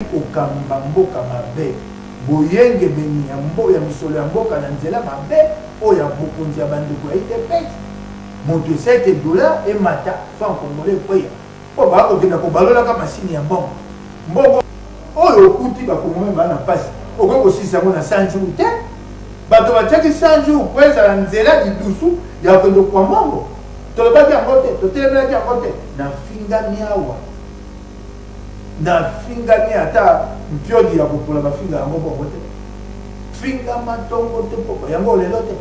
kokamba mboka mabe boyenge beni ya mbo ya misolo ya mboka na nzela mabe oya bokonzi ya bandeko ya IDPS moto $7 et mata franc congolais poya po ba okenda ko balola ka masini ya mbongo mbongo oyo kuti ba komome bana pasi okoko sisa ngona 100 jours te bato batiaki 100 jours kweza na nzela lidusu ya kendo kwa mbongo tolobaki yango te totelemaki yango te na fingami awa na fingami ata mpiodi ya kopola bafinga yango bongo te finga matongo te poko yango lelo te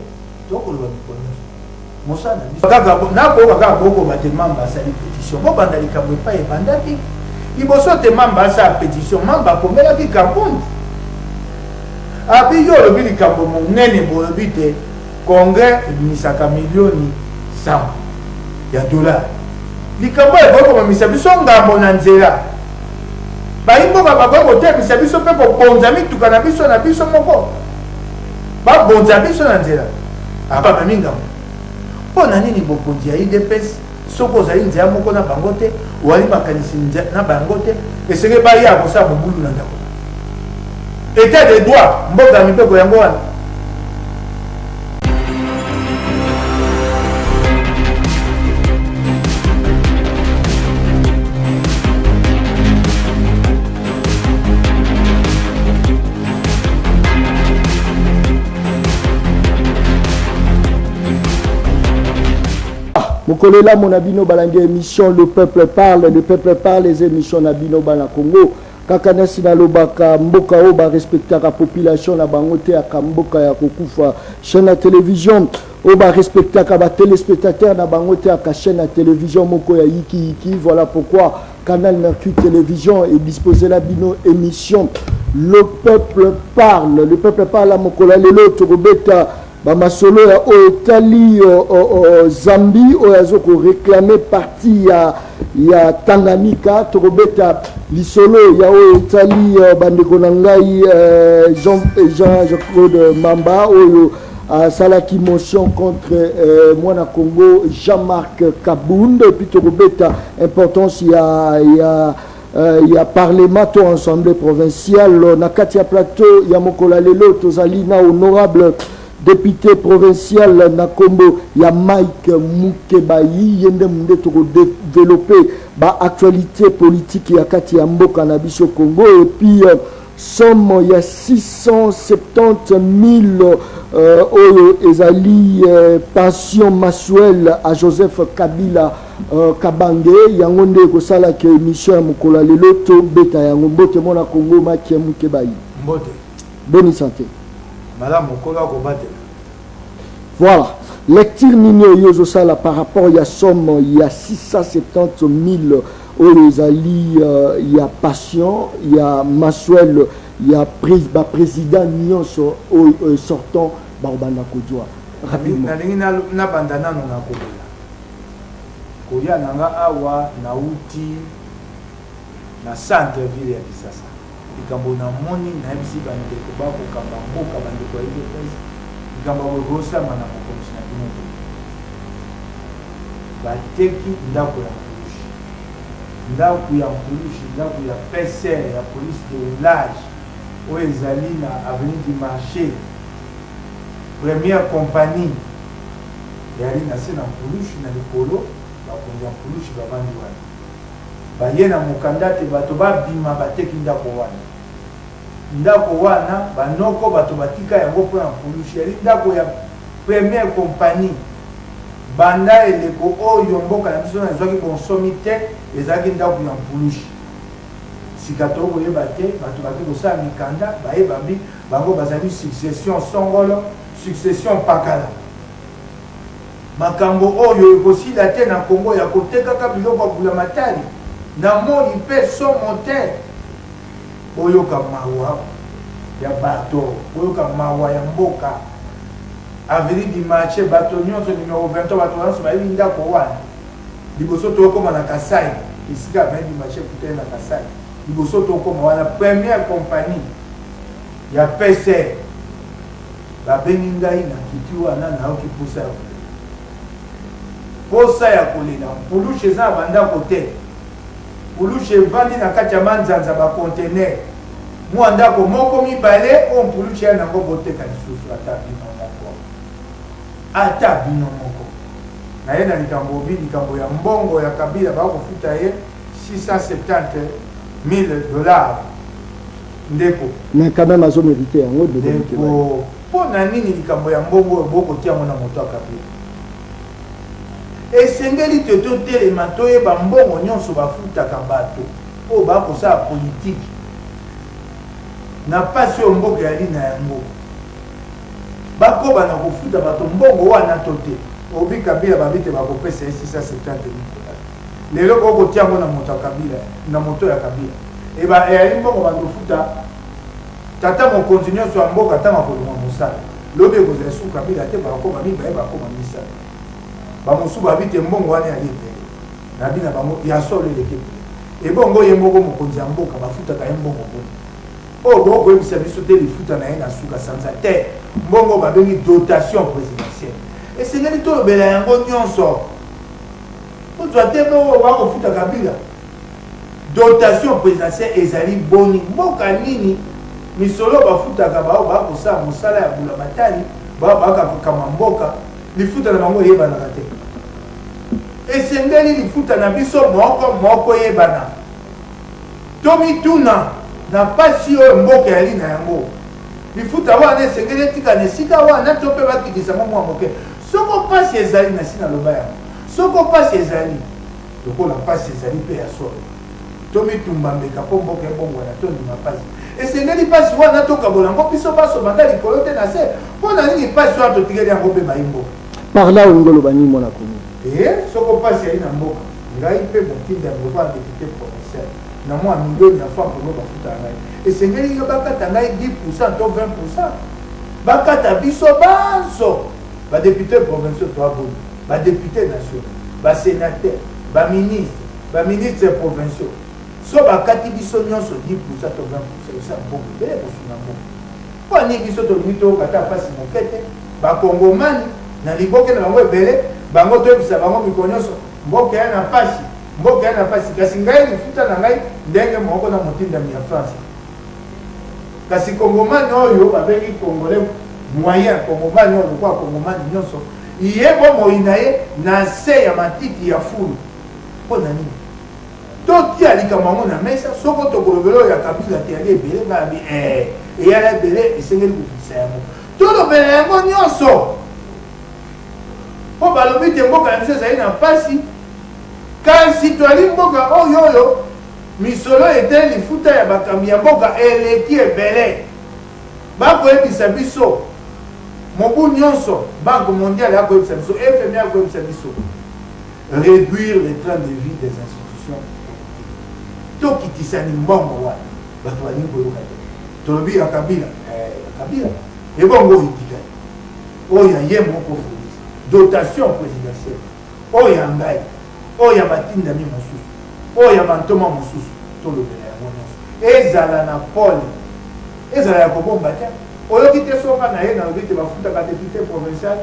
tokoloba mikolo mosana kaka nakoyoka kaka boko bate mamba asali pétition po banda likambo epai ebandaki liboso te mamba asala pétition mamba akomelaki kakundi abi yo olobi likambo monene bolobi te congres ebimisaka milioni 100 ya $. Likambo ekokomamisa biso ngambo na nzela bayimboka bakoki kotemisa biso mpe kobonza mituka na biso moko babonza biso na nzela abamami ngambo mpo na nini bokonzi ya IDPS soki ozali nzela moko na bango te owali makanisi na bango te esenge baya kosala mobulu na ndako état de droit mboka mibeko yango wana. Mokolela monabino balangue émission Le Peuple Parle, les émissions nabino bana Congo. Kakana sinalobaka mboka o ba respectaka population na bangote ya mboka ya kokufa chaîne à télévision o ba respectaka ba téléspectateurs na bangote ya chaîne à télévision moko ya Yiki. Voilà pourquoi Canal Mercure Télévision est disposé la bino émission Le Peuple Parle à mokola lelo tokobeta bamasolo ya Otali Zambie oyazo ko réclamer parti ya Tanganyika tokobeta lisolo ya Otali bandeko na ngai Jean-Claude Mamba oyo salaki motion contre mwana Congo Jean-Marc Kabund et puis tokobeta importance ya parlement to assemblée provinciale na kati ya plateau ya mokola lelo tozali na honorable député provincial na Kombo ya Mike Mukebayi yende munde toko développer ba actualité politique ya kati ya mboka na biso Congo et puis somme ya 670 000 oyo ezali pension mensuelle à Joseph Kabila Kabange yango nde ko sala ke émission ya mokola lelo to beta yango mbote mona Congo Mike Mukebayi mbote bonne santé. Madame Mokola Kobatel. Voilà. Lecture Nino Yozosala par rapport à la somme, il y a 670 000 Oyozali, il y a Passion, il y a Massuel, il y a président Nyon sortant Barbana Kodjoa. Rapidement. Na bandana na kobola. Koya nanga awa na uti na centre ville ya Kisasa. Ikambo na moni na bisi bandeko bako kamba mboka bandeko ile pesa ikambo rosa mana kokomisa na bino bateki ndako ya police ndako ya PCR ya police de village o ezali na avenue du marché première compagnie yali na sena police na likolo bakonza police babandi wana bayena mukandate bato babima bateki ndako wana banoko bato batika yango mpona polusheri ndako ya première compagnie banda eleko oyo mboka na biso na ezwaki bonsomi te ezalaki ndako ya polushi sika tokoyeba te bato baki kosala mikanda bayebabi bango bazali succession songolo succession pakala makambo oyo ekosila te na Kongo ya kotekaka biloko ya bulamatari na moi mpe somo te oyoka mawa ya bato oyoka mawa ya mboka avenue du marché bato nyonso numéro 23 bato nyonso bayebi ndako wana liboso tokoma na Kasai isika avenue du marché kutene na Kasai liboso tokoma wana première compagnie ya PCR babengi ngai na kiti wana naoki posa ya kolela mpulushi eza na bandako te mpuluche evandi na kati ya manzanza bacontener mwa ndako moko mibale oyo mpuluche ya nango boteka lisusu ata bino moko ata bino moko na ye na likambo obi likambo ya mbongo ya Kabila bakofuta ye $670,000 ndeko mais quand même azo mérité yango ndeko mpo na nini likambo ya mbongo oyo bokotiango na moto ya Kabila esengeli te totelema toyeba mbongo nyonso bafutaka bato oyo bakosala politike na pasi oyo mboka yali na yango bakoba na kofuta bato mbongo wana to te obi Kabila babite bakopesa ye $670,000 lelo kokotiango na moto ya Kabila na moto ya Kabila eyali mbongo bandofuta tata mokonzi nyonso ya mboka ntanga kolonga mosala lobi ekozala su Kabila te bakoma mibaye bakoma misala bamosusu babite mbongo wana yali ebele na bina bango ya solo eleki ebongo ye moko mokonzi ya mboka bafutaka ye mbongo bongo oyo bokoyebisa biso te lifuta na ye na suka sanza te mbongo babengi dotation présidentielle esengeli tolobela yango nyonso ozwa te oyo bakofuta Kabila dotation présidentielle ezali boni mboka nini misolo bafutaka bao bakosala mosala ya bula matali bao bakakokama mboka lifuta na bango eyebanaka te esengeli lifuta na biso moko yebana tomituna na pasi oyo mboka yali na yango lifuta wana esengeli etikana esika wana to mpe bakitisa mwa moke soko pasi ezali na si na loba yango soko pasi ezali lokola pasi ezali mpe ya solo tomitumba mbeka mpo mboka ebongwana tondima pasi esengeli pasi wana tokabola yango biso basobanga likolo te na se mpo na nini pasi wana totikeli yango mpe bayimboka par là ongolo bani mona komi soko pasi yali na mboka ngai mpe motinda mboka ya député provincial na mwa milioni ya franc kono bafuta ngai esengeli yo bakata ngai 10% to 20% bakata biso banso badéputé provincial to aboni badéputé national basénateur baministre provincial so bakati biso nyonso 10% to 20% esa mbongo ebele kosunga mbongo mpo ani biso tolingi tokata mpasi moke te bakongomani na liboke na bango ebele bango toyebisa bango mikolo nyonso mboka ya na pasi kasi ngai lifuta na ngai ndenge moko na motindami ya France kasi kongomani oyo babengi congolais moyen kongomani oyo lokwa kongomani nyonso iye bomoi na ye na se ya matiki ya fulu mpo na nini totia likambo yango na mesa soko tokolobela oyo ya Kabila te yali ebele babi eyala ebele esengeli kokitisa yango tolobela yango nyonso mpo balobi te mboka na biso ezali na mpasi kasi toali mboka oyo misolo ete lifuta ya bakambi ya mboka eleki ebele bakoyebisa biso mobu nyonso banque mondiale akoyebisa biso FMI akoyebisa biso réduire le train de vie des institutions tokitisani mbongo wana bato balingi koyoka te tolobi ya Kabila ebongo etikali oyo ya ye moko folisi dotation présidentielle oyo ya ngai oyo ya batindami mosusu oyo ya bantoma mosusu tolobela yango nyonso ezala na pole ezala ya kobomba te oyoki te soka na ye nalobi te bafutaka député provincial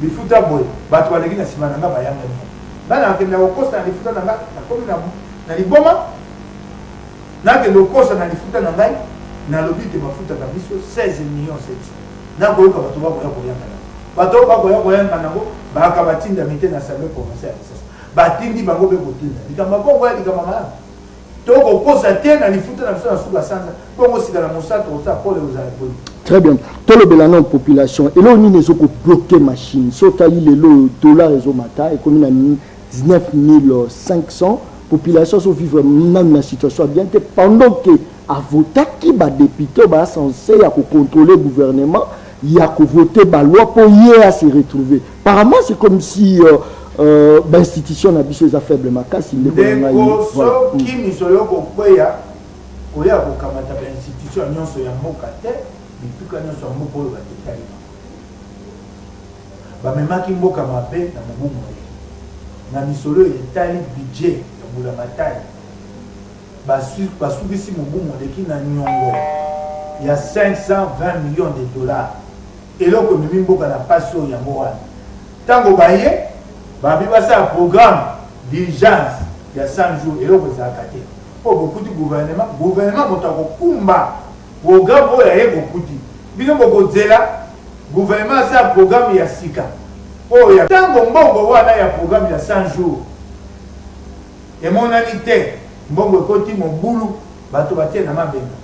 lifuta boye bato baleki na nsima na nga bayanga nini bana nakende kokosa na lifuta na nga nakomi na liboma nakende kokosa na lifuta na ngai nalobi te bafutaka biso 16 millions 700 nakoyoka bato bakoya koyanga nango bato bakoya koyanga nango baka batindami te na assemblée provinciale ya lisasa batindi bango mpe kotinda likambo bongo ya likambo malamu tokokosa te na lifuta na biso na suka sanza bongo sika na mosato ota pole ozala poli. Très bien. Tout le bilan population et là on est bloqué machine sotali le dollar et mata et comme 19 500 population sont vivre même la situation bien pendant que à voter qui va député va censé à contrôler le gouvernement il y a que voter la loi pour y à se retrouver apparemment c'est comme si l'institution n'a pas des faibles makasi qui misolo ko koya koya ko kamata ba institution nyonso ya mboka te bituka nyonso ya mboka oyo batekali bamemaki mboka mabe na mobumu na misolo etali budget ya mbula matali basukisi mobumu leki na nyongo ya 520 millions de dollars eloko ememi mboka na pasi oyo yango wana ntango baye babi basala programme d'urgence il y a 100 jours et là vous avez beaucoup de gouvernement moto kumba programme oyo ya beaucoup bino boko zela gouvernement ça programme ya sika oyo tango mbongo wana ya programme ya 100 jours et mon amité mbongo koti mobulu bato batie na mabenga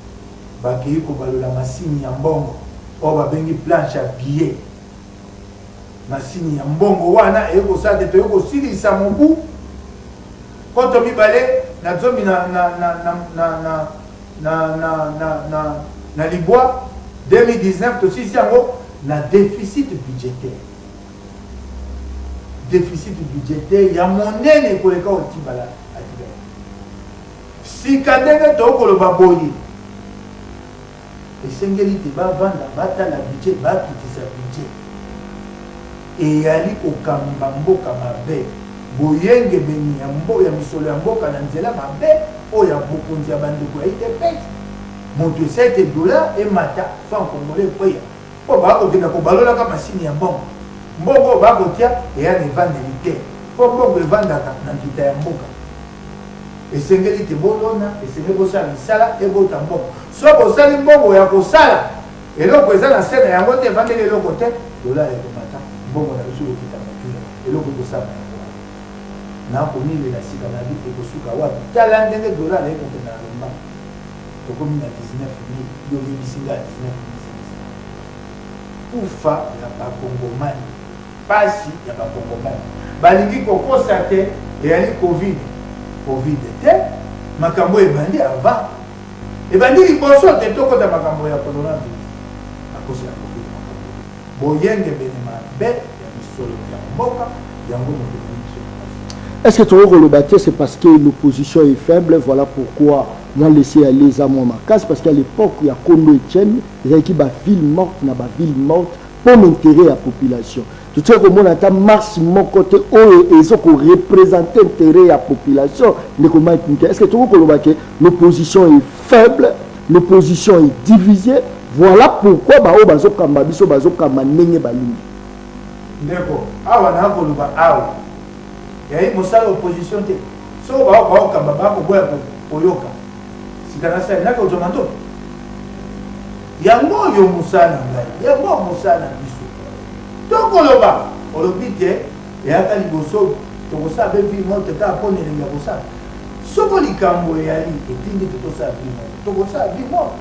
bakei ko balola masini ya mbongo o babengi planche à billets masini ya mbongo wana eko sate to eko silisa mobu koto mibale na zomi na Libois 2019 to sisi yango na déficit budgétaire ya monene koleka otibala atibala sika ndenge tokoloba boye esengeli te bavanda batala budget bakitisa budget eyali kokamba mboka mabe boyenge beni ya misolo ya mboka na nzela mabe oyo ya bokonzi ya bandeko ya IDPS moto $7 emata franc congolais kweya po bakokenda kobalolaka masini ya mbongo bakotia eya na evandeli te po mbongo evandaka na nkita ya mboka esengeli te bolona esengeli bosala misala ebota mbongo so bosali mbongo ya kosala eloko eza na se na yango te evandeli eloko te dola ya komata mbongo na biso ekitaka tuna eloko kosala nakomilela sika na bi ekosuka wapi tala ndenge dollar ekokenda na lomba tokomi na 19 000 yoyebisinga 19 000 ufa ya bakongomani pasi ya bakongomani balingi kokosa te eyali covid te makambo ebandi avant ebandi liboso te tokota makambo ya coronavirus akosi ya covid boyenge bene mabe ya misolo ya mboka yango moto. Est-ce que tu as le bâti, c'est parce que l'opposition est faible, voilà pourquoi moi laissé aller à moi ma casse, parce qu'à l'époque, il y a Kondo Etienne, il y a qui ville morte, il y a ville morte, pour l'intérêt à la population. Tout ça, comme on a marche mon côté, et ce qu'on représente l'intérêt à la population, est-ce que tu as le bâti, l'opposition est faible, l'opposition est divisée, voilà pourquoi bao bazo kamba biso bazo kamba nenge balingi. D'accord. Awa na ko luba awa. Yayi mosala opposition te so baokamba bakoboya koyoka sikana sa naka otomanto yango oyo mosala ngai yango mosala biso tokoloba olobi te eyaka liboso tokosala mpe vi mote kaka mpo nelengi ya kosala soko likambo eyali etindi te tosala vi mote tokosala vi mote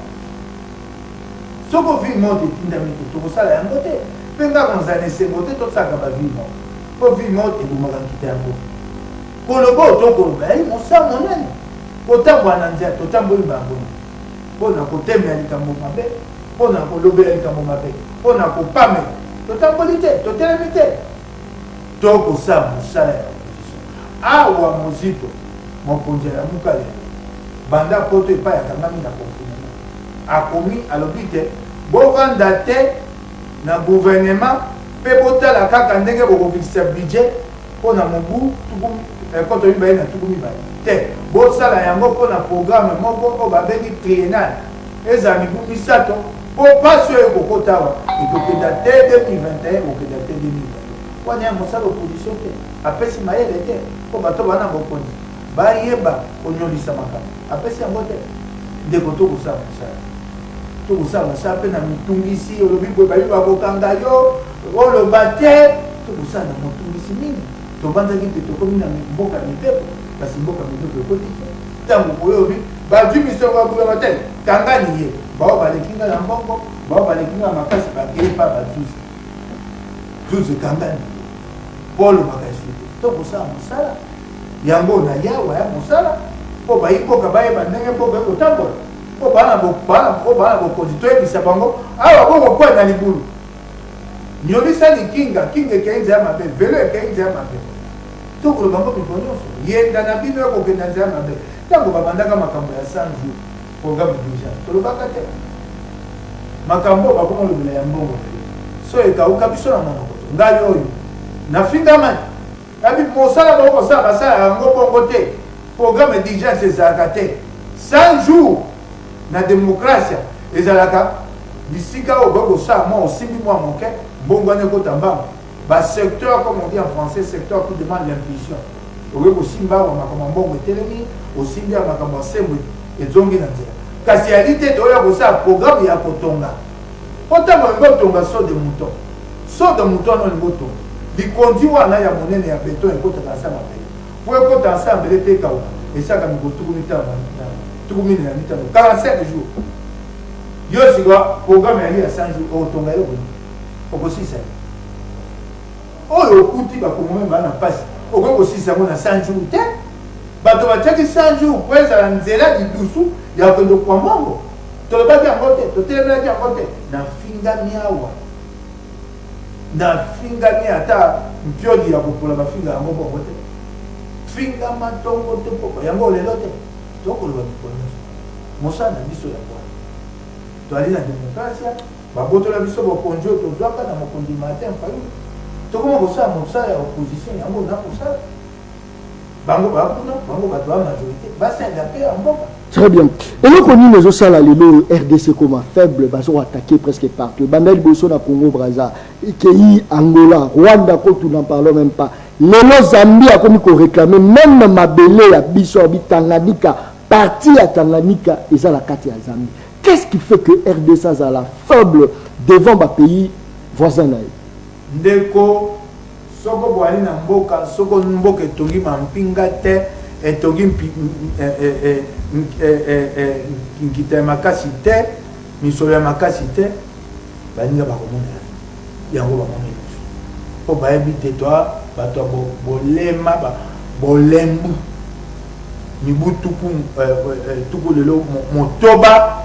soko vi mote etindami te tokosala yango te mpe ngaka nzala esengo te tosalaka bavi mote po vi mote ebomaka nkita yango koloba otokoloba yali mosala monene kotambola na nzela totamboli bango mpona kotemela likambo mabe mpona kolobela likambo mabe mpona kopamela totamboli te totelemi te tokosala mosala ya opposition awa mozito mokonzi ya mokale banda poto epai akangami na confinement akomi alobi te bovanda te na gouvernement mpe botala kaka ndenge bokobikisa budget mpona mobu koto mibale na tuku mibale te bosala yango mpona programme moko oyo babengi triennal eza mibu misato po pasi oyo ekokota awa ekokenda te 2021 ekokenda te 2022 wana ya mosala opposition te apesi mayele te po bato bana bokonzi bayeba konyolisa makambo apesi yango te ndeko tokosala mosala mpe na mitungisi olobi boye bayi bakokanga yo oloba te tokosala na motungisi mingi tobanzaki te tokomi na mboka mipepo kasi mboka mipepo ekoti te ntango koyobi bazwi misoko ya gouvernement te kangani ye bao balekinga na mbongo bao balekinga na makasi bakei mpa bazuzi kangani polo bakasi te tokosala mosala yango na yawa ya mosala mpo bayi mboka bayeba ndenge mboka ekotambola mpo bana bokonzi toyebisa bango awa bokokwea na libulu nyolisa likinga kinga ekei nzela mabe velo ekei nzela mabe tokoloba ngo mipo nyonso yenda na bino ekokenda nzela mabe ntango babandaka makambo ya 100 jours programme d'urgence tolobaka te makambo bakomolobela ya mbongo so ekauka biso na monoko ngai oyo nafingama yabi mosala bakokosala basala yango bongo te programme d'urgence ezalaka te 100 jours na démocratie ezalaka bisika oyo bakosala mwa osimbi mwa moke mbongo wana ekota mbango secteur comme on dit en français secteur qui demande l'impulsion okoki kosimba makambo mbongo etelemi osimbi makambo asembo ezongi na nzela kasi yali te toya kosala programme ya kotonga otango olingi otonga so de mouton ano olingi otonga likondi wana ya monene ya beton ekotaka asa mabele po ekota asa mbele te kauka esaka mikolo tuku mine na mitano 45 jours yo sika programme yali ya 100 jours otonga eloko okosisa oyo okuti bakongomeme bana mpasi okoki kosisa yango na 100 jours te bato batiaki 100 jours po ezala nzela lidusu ya kokende kwa mbongo tolobaki yango te totelemelaki yango te nafingami awa nafingami ata mpioli ya kopola bafinga yango bongo te fingama ntongo te poko yango lelo te tokoloba mikolo nyonso mosala na biso ya bwana toali na demokrasia babotola biso bokonzi oyo tozwaka na mokonzi martin fayulu tokoma kosala mosala ya opposition yango na kosala bango bakuna bango bato ba majorité basenda mpe ya mboka. Très bien. Et nous connaissons les autres le RDC comme faible, ils sont attaqués presque partout. Bandel Bosso na Congo Brazza, Kei Angola, Rwanda, quand nous n'en parlons même pas. Les Zambie a comme qu'on réclamait même Mabele à Bisso, Tanganyika, parti à Tanganyika, ils ont la carte à Zambie. Qu'est-ce qui fait que RDC a la faible devant les pays voisins? Ndeko soko boali na mboka soko mboka etongi mampinga te etongi nkita ya makasi te misolo ya makasi te baninga bakomona yango bamona po bayebi te toa bato ya bolema bolembu mibu tuku lelo motoba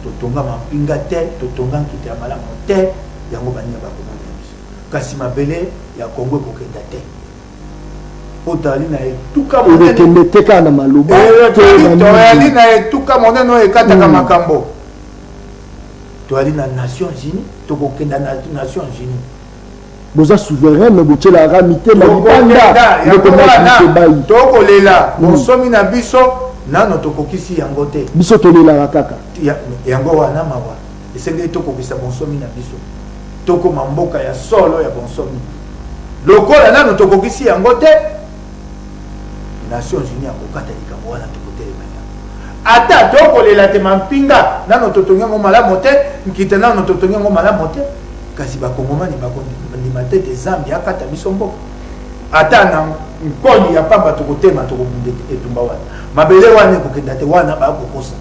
totonga mampinga te totonga nkita ya malamu te yango baninga bakomona kasi mabele ya Congo kokenda te otali na etuka monene teka na maloba toali na etuka monene oyo ekataka makambo toali na Nations Unies tokokenda na Nations Unies boza souverain me botela ramite na libanda tokolela monsomi na biso nano tokokisi yango te biso tolela kaka yango wana mawa esengeli tokokisa monsomi na biso toko mamboka ya solo ya bonsomi lokola nano tokokisi yango te Nations Unies akokata likambo wana tokotelema ata tokolela te mampinga nano totongi yango malamu te nkita nano totongi yango malamu te kasi bakongomani bakondima te te Zambie akata biso mboka ata na nkoni ya pamba tokotema tokobunda etumba wana mabele wana ekokenda te wana bakokosa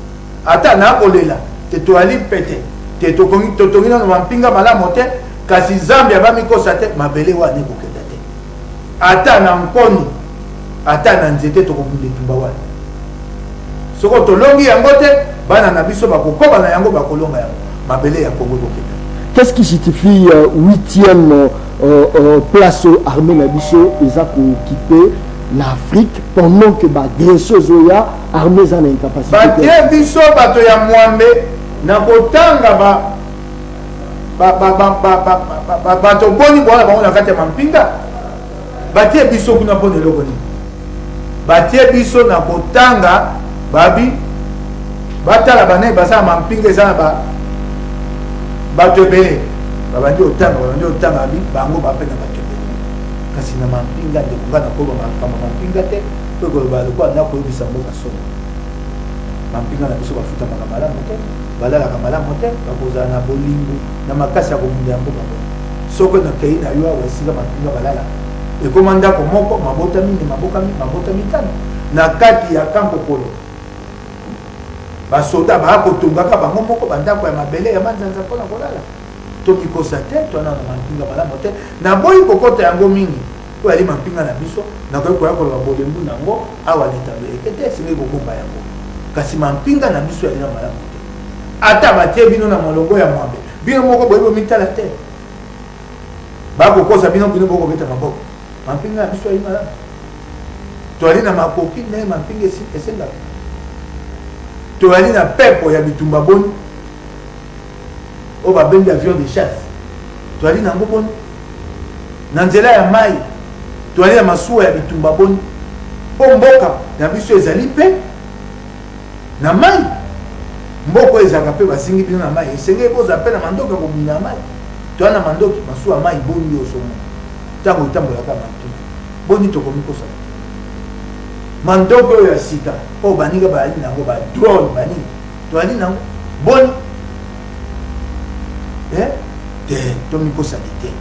ata nakolela te toali pete te totongi nano mampinga malamu te kasi Zambie abamikosa te mabele wana ekokenda te ata na nkoni ata na nzete tokobunda etumba wana soko tolongi yango te bana na biso bakokoba na yango bakolonga yango mabele ya Congo ekokenda. Qu'est-ce qui justifie 8e place armée Nabiso ils ont occupé l'Afrique pendant que agresseurs Zoya armées en incapacité. Batie biso bato ya mwambe na kotanga bato boni bwana bango na kati ya mampinga batie biso kuna pona eloko nini batie biso na kotanga babi batala banayi basala mampinga eza na bato ebele babandi otanga abi bango bapena bato ebele kasi na mampinga ndekonga na koba makamba mampinga te po ekoloba lokola nda koyebisa mboka solo mampinga na biso bafutamaka malamu te balalaka malamu te bakozala na bolingo na makasi ya kobunda ya mboka soko nakei na yo awa esika mampinga balala ekoma ndako moko mabota mine mabota mitano na kati ya kankokolo basoda bakotongaka bango moko bandako ya mabele ya manzanza mpona kolala tokikosa te twana na mampinga malamu te na boyi kokota yango mingi po yali mampinga na biso nakoki koya koloba bolembu nango awa netambeleke te esengi kobomba yango kasi mampinga na biso yali na malamu te ata batie bino na molongo ya mwambe bino moko boyi bomitala te bakokosa bino bokobeta maboko mampinga na biso yali malamu toali na makoki naye mampinga esengaka toali na pepo ya bitumba boni oyo babengi avion de chasse toali nango boni na nzela ya mai toali na masuwa ya bitumba boni mpo mboka na biso ezali mpe na mai mboka oyo ezalaka mpe basingi bino na mai esengeli bozala mpe na mandoki ya kobunda ya mai toali na mandoki masuwa ya mai boni oyo somo ntango etambolaka matu boni tokomi kosala mandoko ya sika o baninga bali nango ba drone bani to ali nango bon to mi ko sanité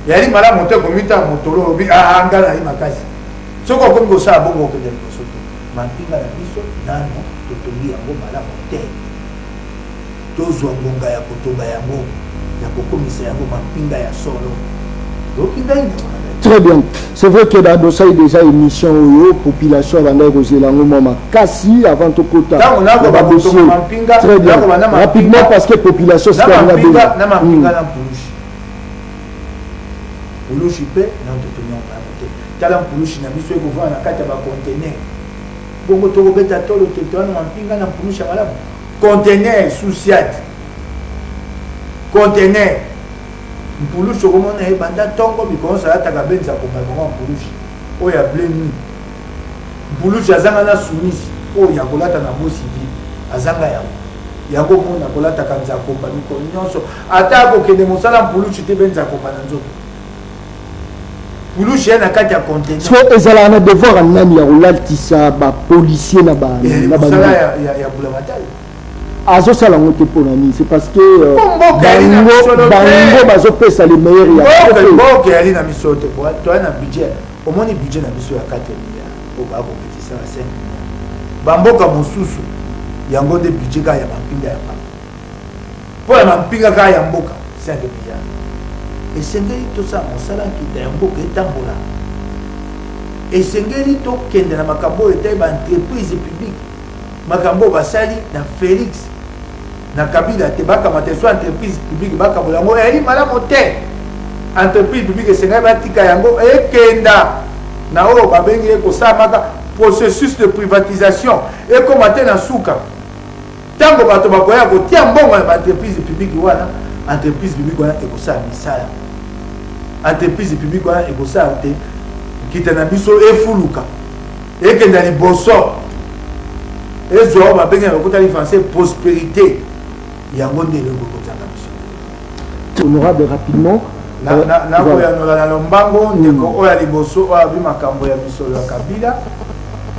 yali mala monte ko mita motolo bi angala i makasi soko ko ngo sa bongo ko dem ko soto mampinga la biso nano to tongi yango mala monte to zo ngonga ya kotonga yango ya kokomisa yango mampinga ya solo donc il très bien. C'est vrai que dans ça, il y a déjà une émission où la population va aller aux élangues Kassi avant tout côté. Très bien. Rapidement parce que la population se perd la belle. Pulushi pe na ntotonyo ngamote. Tala pulushi na biso eko vana kati ya ba container. Bongo to beta tolo tetwana mampinga na pulushi malamu. Container souciat. Container mpulushi okomona ye banda ntongo mikonso ayataka benza komabongo mpulushi oyo ya blemi mpulushi azanga na sumisi oyo ya kolata na bosivi azanga yango yango mona kolataka nzakomba mikolo nyonso ata akokende mosala mpulushi te be nzakomba na nzoto mpulushi ye na kati ya container so ezalaka na devoir nani ya kolatisa bapolisier na mosala ya bulamatali azosala ngo te mpona nini c'est parce que bango bazopesa le meilleur boke yali na miso te toya na budget omoni budget na biso ya 4 milliards oyo bakokitisa na 5 milliards bamboka mosusu yango nde budget kaka ya mampinga ya pamba mpo ya mampinga kaka ya mboka 5 milliards esengeli tosala mosala nkita ya mboka etambola esengeli tokende na makambo oyo etai baentreprise publique makambo basali na Félix na Kabila te bakamata so entreprise publique bakabola ngo eli malamu te entreprise publique esengai batika yango ekenda na oyo babengi ekosamaka processus de privatisation ekomate na suka ntango bato bakoya kotia mbongo na baentreprise publique wana entreprise publique wana ekosala misala entreprise publique wana ekosala te kita na biso efuluka ekenda liboso ezwa babengi na lokotali français prospérité yango nde eloko kozanga biso honorable rapidement nakoyanola na lombango ndeko oyo ya liboso oyo abi makambo ya misolo ya Kabila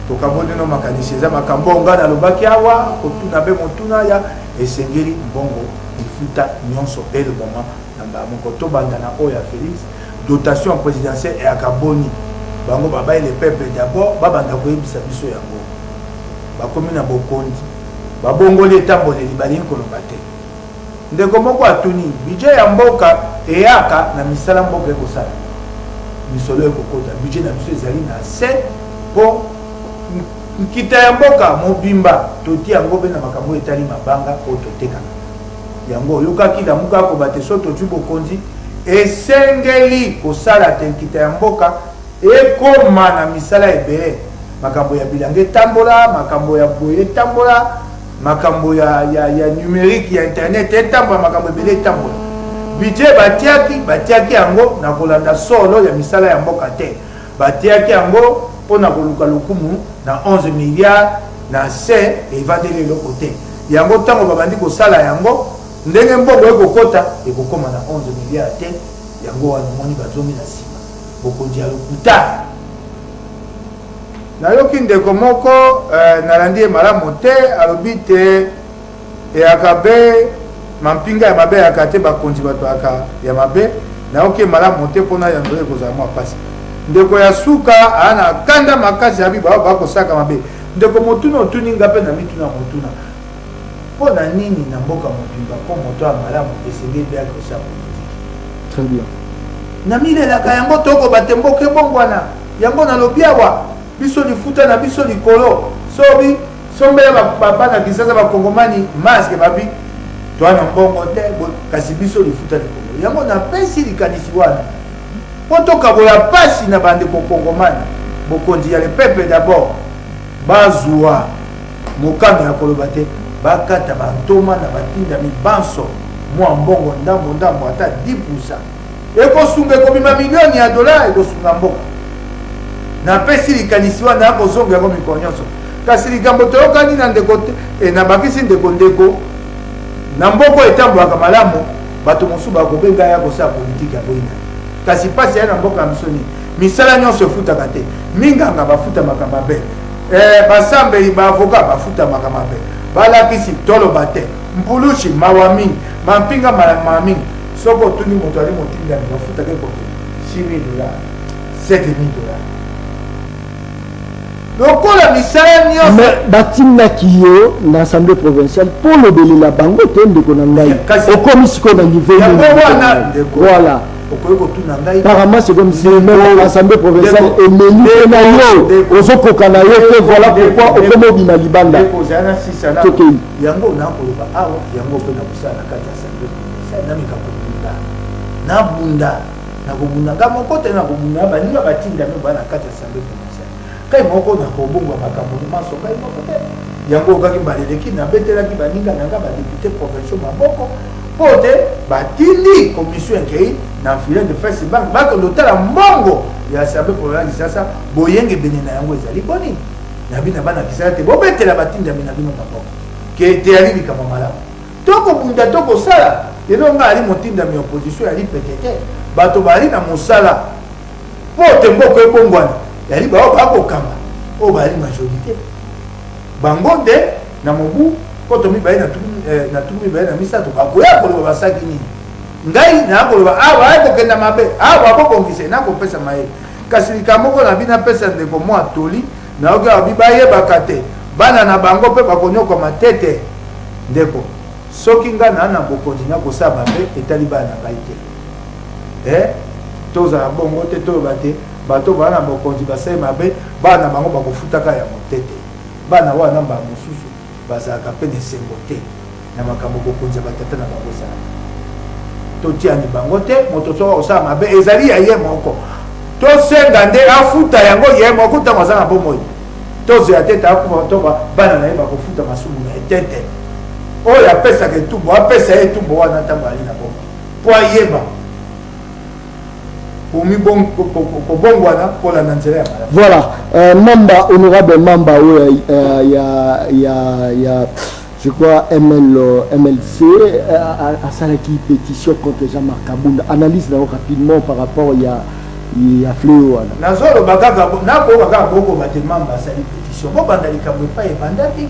tokabondeno makanisi eza makambo oyo ngai nalobaki awa kotuna mpe motuna ya esengeli mbongo lifuta nyonso ele moment na mbamoko tobanda na oyo ya Félix dotation présidentielle eyaka boni bango babai le peuple d'abord babanda koyebisa biso yango bakomi na bokondi babongoli etamboleli balingi koloba te ndeko moko atuni budget ya mboka eyaka na misala mboka ekosala misolo ekokota budget na biso ezali na se mpo nkita ya mboka mobimba toti yango mpe na makambo etali mabanga oyo totekaka yango oyokaki lamuka akoba te so toti bokondi esengeli kosala te nkita ya mboka ekoma na misala ebele makambo ya bilanga etambola makambo ya boye etambola makambo ya numérique ya internet etambola makambo ebele etambola budget batiaki yango na kolanda solo ya misala ya mboka te batiaki yango mpona koluka lokumu na 11 milliards na se evandeli eloko te yango ntango babandi kosala yango ndenge mbongo ekokota ekokoma na 11 milliards te yango wana moni bazomi na nsima bokonzi ya lokuta nayoki ndeko moko nalandi ye malamu te alobi te eyaka be mampinga ya mabe eyaka te bakonzi bato aka ya mabe nayoki ye malamu te mpona yango ekozala mwa pasi ndeko ya suka ana kanda makasi ya biba bakosaka mabe ndeko motuna otuni nga mpe na mituna motuna mpo na nini na mboka mobimba mpo moto ya malamu esengeli mpe akosala politiki très bien na milelaka yango tokoba te mboka ebongwana yango nalobi awa biso lifuta na biso likolo sobi sombela bana kisasa bakongomani maske babi twana mbongo te kasi biso lifuta likolo yango napesi likanisi wana mpo tokabola pasi na bandeko kongomani bokonzi ya le peuple d'abord bazwa mokano ya koloba te bakata bantoma na batinda mibanso mwa mbongo ndambo ata 10% ekosunga ekobima milioni ya dola ekosunga mboka napesi likanisi wana akozonga yango mikolo nyonso kasi likambo toyokani na ndeko te nabakisi ndeko na mboko etambolaka malamu bato mosusu bakobenga ya kosala politike ya boyina kasi pasi ya na mboka ya misoni misala nyonso efutaka te minganga bafutamaka mabe basambeli baavoka bafutamaka mabe balakisi toloba te mpulushi mawa mingi mampinga mawa mingi soki otuni moto ali motindami bafutaka ekoki $6,000 $7,000 lokola misala nyonso batindaki yo na assemblée provinciale mpo lobelela bango te ndeko na ngai okomi sikoyo na niveau yango wana ndeko voilà okoki kotuna ngai apparemment c'est comme si même l'assemblée provinciale emeli mpe na yo ozokoka na yo te voilà pourquoi okomi obima libanda tokei yango nakoloba awa yango mpe na kosala na kati ya assemblée provinciale namika kobunda nabunda nakobunda nga moko te nakobunda baninga batindami bana na kati ya assemblée provinciale kai moko nakobongwa makambo maso kai moko te yango okaki mbaleleki nabetelaki baninga na nga badepute provinciaux maboko po te batindi commission ekei na filet de fes bank bakondo tala mbongo ya assemblée provinciale sasa boyenge bene na yango ezali boni na bino bana kisala te bobetela batindami na bino maboko ke te ali likambo malamu tokobunda tokosala lelo nga ali motindami opposition yali petete bato bali na mosala po te mboko ebongwana yali bao bakokamba oyo bali majorité bango nde na mobu koto mibale na tuku mibale na misato bakoya koloba basaki nini ngai nakoloba awa ayekokenda mabe awa bobongise nakopesa mayele kasi likambo moko na bino apesa ndeko mwa toli nayoki abi bayebaka te bana na bango mpe bakonyokoma tete ndeko soki ngai naa na bokonzi nakosala mabe etali bana na ngai te tozala bongo te toyoba te bato bana na bokonzi basali mabe bana na bango bakofutaka ya motete bana wana mbala mosusu bazalaka mpe na esengo te na makambo bokonzi ya batata na bango esalaka totiani bango te moto soki akosala mabe ezali ya ye moko tosenga nde afuta yango ye moko ntango aza na bomoi tozeya te taakufa toba bana na ye bakofuta masumu na etete oyo apesaka etumbu apesa ye etumbu wana ntango ali na bomo po ayeba kobongwana kolanda nzela ya malamu. Voilà, Mamba, honorable Mamba, je crois MLC a salaki pétition contre Jean-Marc Kabunda. Analyse rapidement par rapport à Fléau. Nazolo bagaga nakoka kaka boko bate Mamba sali pétition. Bo banda likambo pa ebandaki.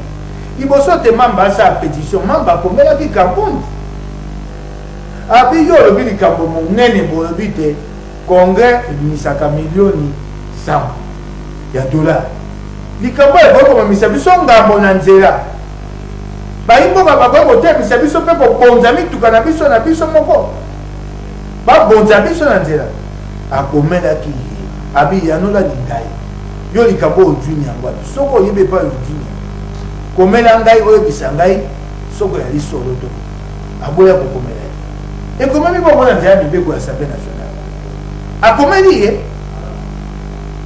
Iboso te Mamba sa pétition, Mamba komelaki Kabunda. Abi yo lobi likambo monene bo bite Congrès ebimisaka milioni 100 ya dollars. Likambo eboko mamisa biso ngambo na nzela. Bayimboka bakoki kotemisa biso mpe kobonza mituka na biso moko. Babonza biso na nzela. Akomelaki ye. Abi yanolani ngai. Yo likambo ojuni yango. Soko oyebe pa ojuni. Komela ngai oyebisa ngai soko ya lisolo to. Aboya kokomela. Ekomami bongo na nzela mibeko ya Assemblée nationale. Akomeli ye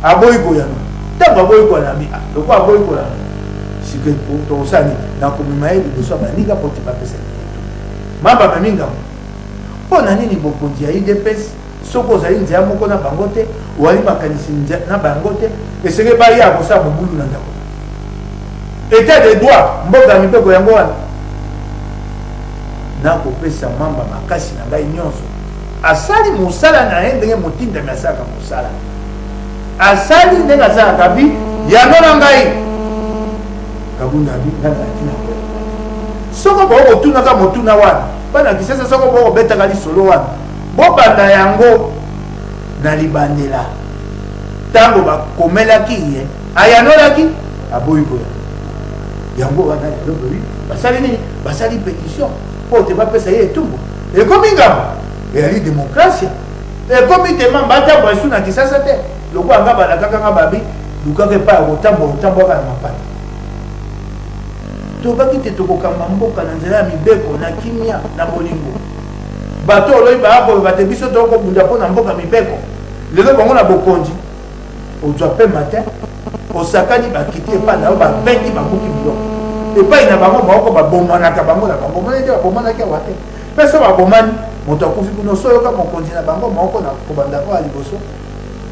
aboyi koyano ntango aboyi koyana bi loko aboyi koyana sike tokosani nakomema ye liboso ya baninga po te bapesa liboto mamba baminga mpo na nini bokonzi ya idps soki ozali nzela moko na bango te owali makanisi na bango te esenge baya kosala mobulu na ndako etat de droit mboka ya mibeko yango wana nakopesa mamba makasi na ngai nyonso asali musala na ye ndenge motindami asalaka mosala asali ndenge asalaka bi yango na ngai Kabunda abi nanatina soko bokotunaka motuna wana bana kisasa soko bokobetaka lisolo wana bobanda yango na libandela ntango bakomelaki ye ayanolaki aboyi koya yango wana yalobi basali nini basali pétition po te bapesa ye etumbu ekomi ngambo eyali démocratie ekomi tema mbatambo esu na kisasa te loko anga balakaka nga babi lukaka epai ya kotambwaka na mapata tobaki te tokokamba mboka na nzela ya mibeko na kimia na bolingo bato oloyi baakoloba te biso tokobunda mpo na mboka mibeko lelo bango na bokonzi ozwa mpe matin osakani bakiti epai na yo babeti bakuki biloko epai na bango baoko babomanaka bango na bango mona ete babomanaki awa te mpe so babomani moto akufi kuno soyoka mokonzi na bango moko na kobanda ko ya liboso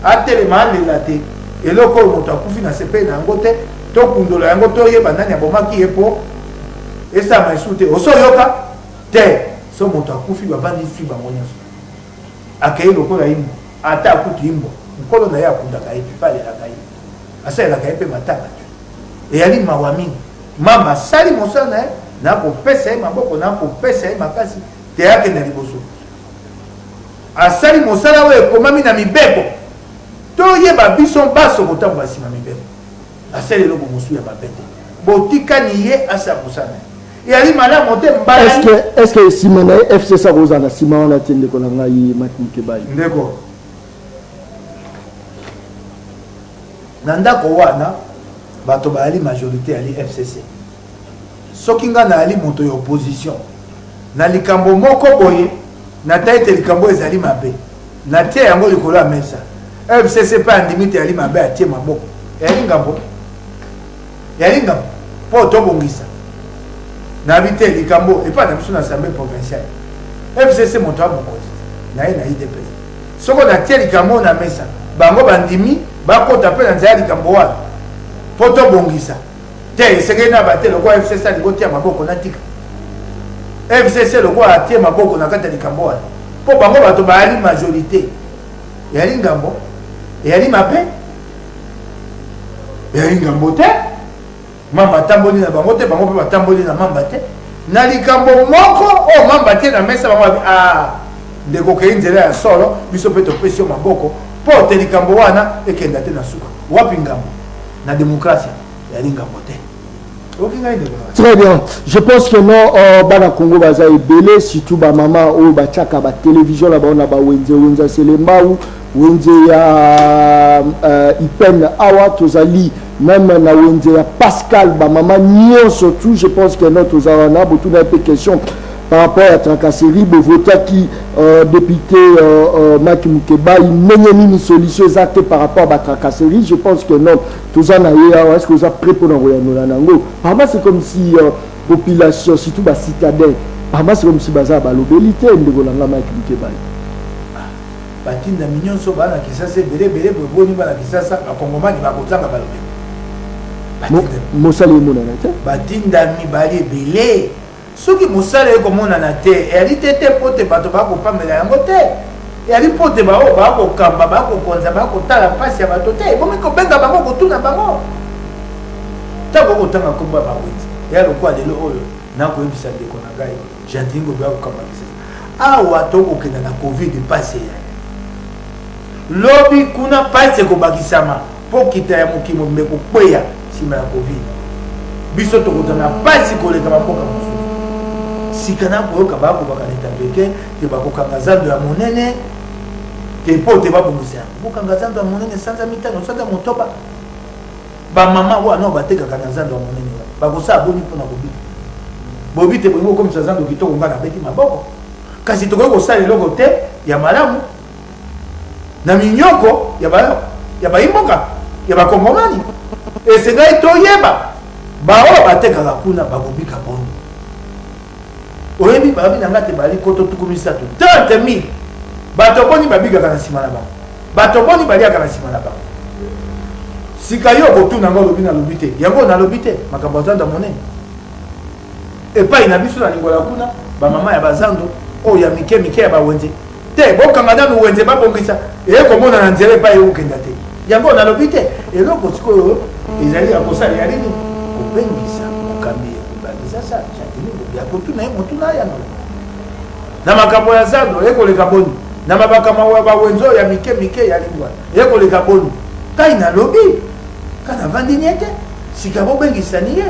atelema alela te eloko oyo moto akufi na sepe na yango te tokundola yango toyeba nani abomaki ye mpo esama esu te osoyoka te so moto akufi babandi fi bango nyonso akei lokola imbo ata akuti imbo nkolo na ye akundaka ye mpe alelaka ye asalelaka ye mpe matanga te eyali mawa mingi mama asali mosala na ye nakopesa ye maboko nakopesa ye makasi te akende liboso asali mosala oyo ekomami na mibeko toyeba biso baso kotambola nsima mibeko asali eloko mosusu ya mabe te botikani ye asala mosala eyali malamu te mbala est-ce que nsima na ye FCC akozala na nsima wana te ndeko na ngai Mike Mukebali ndeko na ndako wana bato bayali majorité yali FCC soki nga nayali moto ya opposition na likambo moko boye natai ete likambo ezali mabe natie yango likolo ya mesa FCC mpe andimi te yali mabe atie maboko yali ngambo mpo tobongisa nabi te likambo epa na biso na assemblée provinciale FCC moto ya mokonzi na ye na IDPS soko natie likambo na mesa bango bandimi bakota mpe na nzela likambo wana mpo tobongisa te esengeli na bate lokola FCC alingo tia maboko na tika FCC lokola atie maboko na kati ya likambo wana mpo bango bato bayali majorité eyali ngambo eyali mabe eyali ngambo te mamba atamboli na bango te bango mpe batamboli na mamba te na likambo moko oyo mamba te na mesa bango babi ndeko kei nzela ya solo biso mpe topesi yo maboko mpo te likambo wana ekenda te na suka wapi ngambo na démocratie eyali ngambo te. Très bien. Je pense que non, bana Congo baza ebele surtout ba maman ou ba chaka ba télévision là-bas on a ba wenze selemba ou wenze ya ipen awa tozali même na wenze ya Pascal ba maman nyon surtout je pense que non tozana beaucoup de questions par rapport à tracasserie bovota qui député Mike Mukebali une solution exacte par rapport à la tracasserie. Je pense que non tout ça est-ce que vous êtes prêt pour nous nango par c'est comme si population surtout ba citadin par c'est comme si baza ba lobelité ndeko langa Mike Mukebali batinda mignon so bana kisasa bele boni bana kisasa ba kongomani ba kotanga ba lobeli mosali mona na batinda mibali bele soki mosala ekomonana te eyali te mpo te bato bakopamela yango te eyali mpo te bao bakokamba bakokonza bakotala mpasi ya bato te bomi kobenga bango kotuna bango ntango okotanga komba bawenzi eya lokwa lelo oyo nakoyebisa ndeko na ngai jardingo bakokamba kisasa awa tokokenda na covid mpasi eya lobi kuna mpasi ekobakisama mpo kita ya mokimo mekokweya nsima ya covid biso tokotana mpasi koleka bamboka mosusu sikana koyoka bakobaka leta peke te bakokanga zando ya monene te mpo te babongisa bokanga zando ya monene sanza mitano sanza motoba bamama wana batekaka na zando ya monene bakosala boni mpona kobita bobi te bolingi okomisa zando kitoko nga nabeti maboko kasi tokoki kosala eloko te ya malamu na minyoko ya bayimboka ya bakongomani esengai toyeba baoyo batekaka kuna bakobika boni oyebi babi na nga te bali koto tukumisa to 30,000 bato boni babikaka na nsima na bango bato boni baliaka na nsima na bango sika yo kotuna ngo lobi na lobi te yango na lobi te makambo azanda monene epai na biso na lingola kuna bamama ya bazando oyo ya mike ya bawenze te bokanga nanu wenze babongisa ekomona na nzela epai okenda te yango na lobi te eloko sikoyo ezali ya kosala ya nini kobengisa mokambi ekobangisa sa ya kotuna ye motuna ya na makambo ya zando ekoleka boni na makambo ya bawenzo ya mike ya lingwa ekoleka boni kai na lobi kana vandi nyete sika bobengisani ye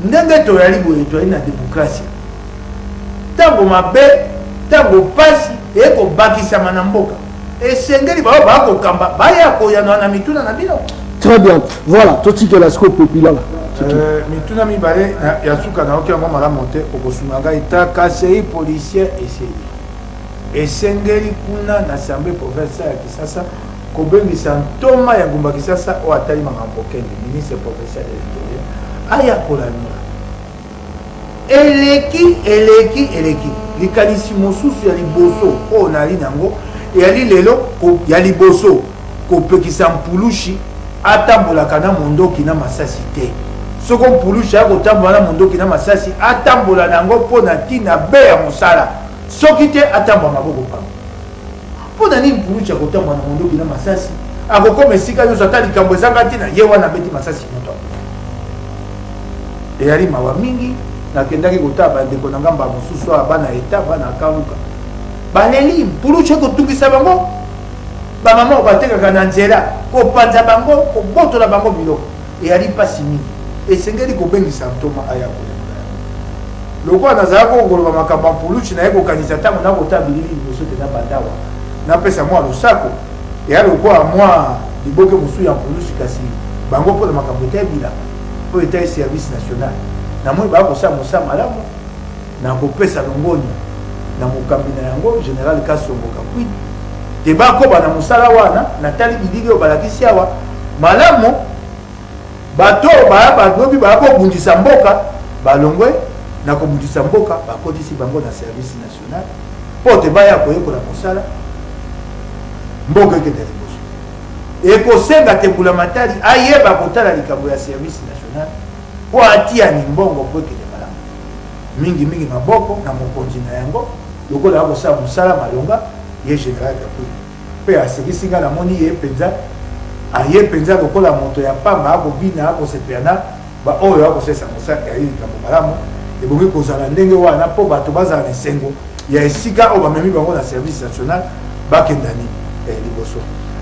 ndenge toyali boye toyali na démocratie ntango mabe ntango pasi ekobakisama na mboka esengeli bao bakokamba baya koyana na mituna na bino. Très bien, voilà tout ce que la scope populaire mituna mibale ya suka na oki yango malamu te okosunga ngai takasei policier esengeli kuna na assemblée provinciale ya Kisasa kobengisa ntoma ya ngumba Kisasa oyo atali makambo kende ministre provincial de l'Intérieur aya kolamira eleki likanisi mosusu ya liboso oyo nali nango eyali lelo ya liboso kopekisa mpulushi atambolaka na mondoki na masasi te soko mpulushi akotambola na mondoki na masasi atambola nango mpo na ntina be ya mosala soki te atambola maboko pamba Pour donner une pouliche à côté de mon dos, il a massassi. À côté de Messika, nous avons dit que nous avons dit que nous avons dit massassi. Et ali mawa mingi, na kendaki kotaba ndeko na ngamba mosusu abana eta bana kaluka. Baleli pouliche ko tungisa bango. Ba maman bateka na nzela, ko panza bango, ko botola bango biloko. Et ali pasi mingi. Et sengeli ko bengisa ntoma ayako. Loko nazala ko ngoloba makamba pouliche na yeko kanisa tango na kotabili liboso te na bandawa. Na pesa moi lusako. Et alors quoi moi liboke musu ya pouliche kasi bango pour le makambo te bila. Pour état service national. Na moi ba ko sa musa malamu. Na ko pesa longoni. Na mokambi na yango général Kasongo Kakwit. Te ba ko bana musala wana na tali bidigi obalakisi awa malamu bato ba dobi ba ko bundisa mboka balongwe na ko bundisa mboka ba kodisi bango na service national. Po te ba ya ko yeko na musala mboka ke te liboso. E ko senga te kula matari ayeba kotala likambo ya service national. Po atia ni mbongo po ke te malamu. Mingi maboko na mokonzi na yango lokola ko sa musala malonga ye général Kakwit. Pe asekisinga na moni ye penza aye penza lokola moto ya pamba ako bina ako sepiana ba oyo ako sesa musala ya likambo malamu e bongi kozala ndenge wana po bato bazala na sengo ya esika o bamemi bango na service national bakendani liboso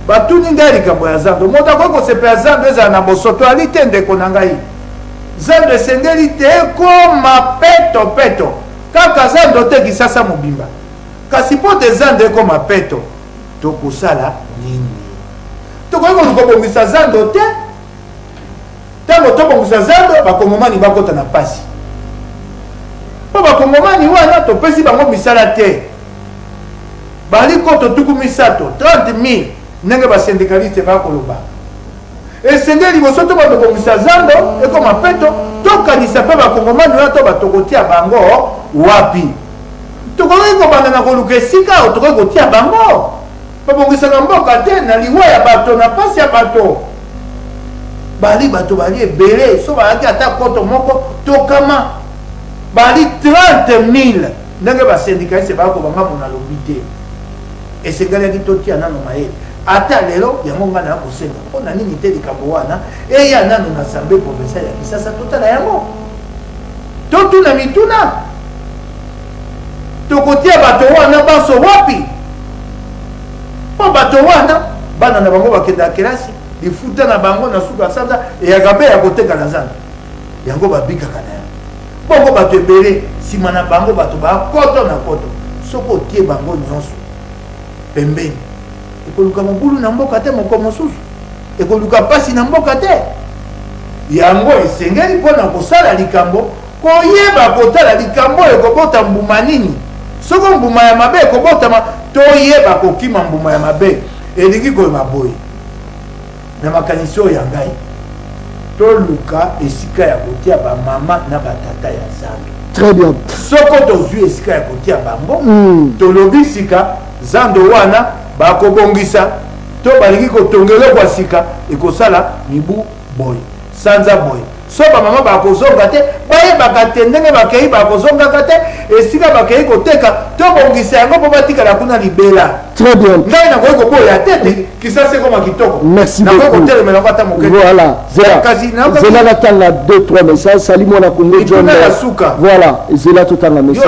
batuni ngai likambo ya zando moto akoki kosepela zando ezala na bosoto ali te ndeko na ngai zando esengeli te ekoma peto kaka zando te kisasa mobimba kasi mpo te zando ekoma peto tokosala nini tokoki koluka kobongisa zando te ntango tobongisa zando bakongomani bakota na pasi mpo bakongomani wana topesi bango misala te bali koto tuku misato 30,000 ndenge basyndicaliste bakoloba esengeli liboso to babongisa zando ekoma peto tokanisa mpe bakongomani wana to batokotia bango wapi tokoki kobanda na koluka esika oyo tokoki kotia bango babongisaka mboka te na liwa ya bato na pasi ya bato bali bato bali ebele so balaki ata koto moko tokama bali 30,000 ndenge basyndicaliste bakobanga mona lobi te esengelaki totia nano mayele ata lelo yango nga na kosenga mpo na nini te likambo wana eya nano na assemblée provinciale ya Kisasa totala yango totuna mituna tokotia bato wana baso wapi mpo bato wana bana na bango bakenda kelasi lifuta na bango na suka sanza eyaka mpe ya koteka na zando yango babikaka na yango bongo bato ebele nsima na bango bato bakoto na koto soki otie bango nyonso pembeni ekoluka mobulu na mboka te moko mosusu ekoluka pasi na mboka te yango esengeli mpona kosala likambo koyeba kotala likambo ekobota mbuma nini soko mbuma ya mabe ekobotama toyeba kokima mbuma ya mabe elingi koyeba boye na makanisi oyo ya ngai toluka esika ya kotia bamama na batata ya zando très bien soko tozwi esika ya kotia bango tolobi sika zando wana bakobongisa to balingi kotongela kwa sika ekosala mibu boy sanza boy so bamama bakozonga te bayebaka te ndenge bakei bakozongaka te esika bakei koteka to bongisa yango mpo batikala kuna libela très bien ngai nakoki koboya tete Kisasa ekoma kitoko merci nakoki kotelemela ngo ata moke voilà zela natanga 2-3 messages salimo na Congo John voilà zela totanga message